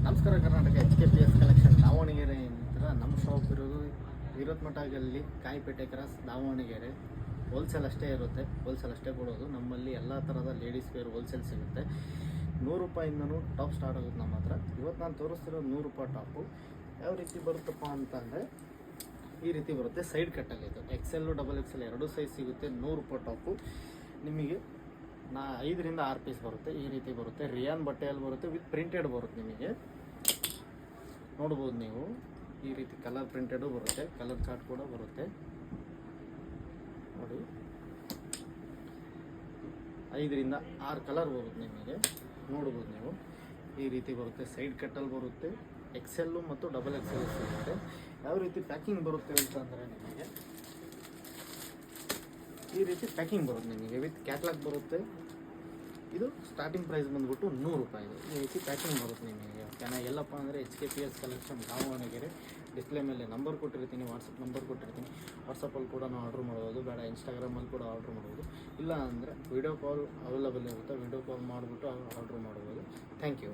ನಮಸ್ಕಾರ Karnataka HKPS collection Davanagere ಅಂತ ನಮ್ಮ ಶಾಪ್ ಇರೋದು ವೀರತ್ಮಠಗಲ್ಲಿ ಕಾಯಿಪೇಟೆ ಕ್ರಾಸ್ ದಾವಣಗೆರೆ. ಹೋಲ್ಸೇಲ್ ಅಷ್ಟೇ ಇರುತ್ತೆ, ಹೋಲ್ಸೇಲ್ ಅಷ್ಟೇ ಕೊಡೋದು. ನಮ್ಮಲ್ಲಿ ಎಲ್ಲ ಥರದ ಲೇಡೀಸ್ ವೇರ್ ಹೋಲ್ಸೇಲ್ ಸಿಗುತ್ತೆ. 100 ರೂಪಾಯಿಂದನೂ ಟಾಪ್ ಸ್ಟಾರ್ಟ್ ಆಗುತ್ತೆ ನಮ್ಮ ಹತ್ರ. ಇವತ್ತು ನಾನು ತೋರಿಸ್ತಿರೋ 100 ರೂಪಾಯಿ ಟಾಪು ಯಾವ ರೀತಿ ಬರುತ್ತಪ್ಪ ಅಂತಂದರೆ ಈ ರೀತಿ ಬರುತ್ತೆ. ಸೈಡ್ ಕಟ್ಟಲ್ಲಿ ಇದು XL XXL ಎರಡೂ ಸೈಜ್ ಸಿಗುತ್ತೆ. 100 ರೂಪಾಯಿ ಟಾಪು ನಿಮಗೆ 5 ರಿಂದ 6 ಪೀಸ್ ಬರುತ್ತೆ. ಈ ರೀತಿ ಬರುತ್ತೆ. ರಿಯಾನ್ ಬಟ್ಟೆಯಲ್ಲಿ ಬರುತ್ತೆ, ವಿತ್ ಪ್ರಿಂಟೆಡ್ ಬರುತ್ತೆ. ನಿಮಗೆ ನೋಡ್ಬೋದು ನೀವು, ಈ ರೀತಿ ಕಲರ್ ಪ್ರಿಂಟೆಡು ಬರುತ್ತೆ, ಕಲರ್ ಚಾರ್ಟ್ ಕೂಡ ಬರುತ್ತೆ ನೋಡಿ. 5 ರಿಂದ 6 ಕಲರ್ ಬರುತ್ತೆ ನಿಮಗೆ, ನೋಡ್ಬೋದು ನೀವು. ಈ ರೀತಿ ಬರುತ್ತೆ. ಸೈಡ್ ಕಟ್ಟಲ್ಲಿ ಬರುತ್ತೆ. XL ಮತ್ತು XXL ಸಿಗುತ್ತೆ. ಯಾವ ರೀತಿ ಪ್ಯಾಕಿಂಗ್ ಬರುತ್ತೆ ಅಂತಂದರೆ ನಿಮಗೆ ಈ ರೀತಿ ಪ್ಯಾಕಿಂಗ್ ಬರುತ್ತೆ ನಿಮಗೆ, ವಿತ್ ಕ್ಯಾಟ್ಲಾಗ್ ಬರುತ್ತೆ. ಇದು ಸ್ಟಾರ್ಟಿಂಗ್ ಪ್ರೈಸ್ ಬಂದ್ಬಿಟ್ಟು 100 ರೂಪಾಯಿ. ಈ ರೀತಿ ಪ್ಯಾಕಿಂಗ್ ಬರುತ್ತೆ ನಿಮಗೆ. ಚೆನ್ನಾಗಿ ಎಲ್ಲಪ್ಪ ಅಂದರೆ HKPS ಕಲೆಕ್ಷನ್ ದಾವಣಗೆರೆ. ಡಿಸ್ಪ್ಲೇ ಮೇಲೆ ನಂಬರ್ ಕೊಟ್ಟಿರ್ತೀನಿ, ವಾಟ್ಸಪ್ ನಂಬರ್ ಕೊಟ್ಟಿರ್ತೀನಿ. ವಾಟ್ಸಪ್ಪಲ್ಲಿ ಕೂಡ ನಾವು ಆರ್ಡ್ರ್ ಮಾಡ್ಬೋದು, ಬೇಡ ಇನ್ಸ್ಟಾಗ್ರಾಮಲ್ಲಿ ಕೂಡ ಆರ್ಡ್ರ್ ಮಾಡ್ಬೋದು. ಇಲ್ಲ ಅಂದರೆ ವೀಡಿಯೋ ಕಾಲ್ ಅವೈಲಬಲ್ ಇರುತ್ತೆ, ವೀಡಿಯೋ ಕಾಲ್ ಮಾಡಿಬಿಟ್ಟು ಆರ್ಡ್ರ್ ಮಾಡ್ಬೋದು. Thank you.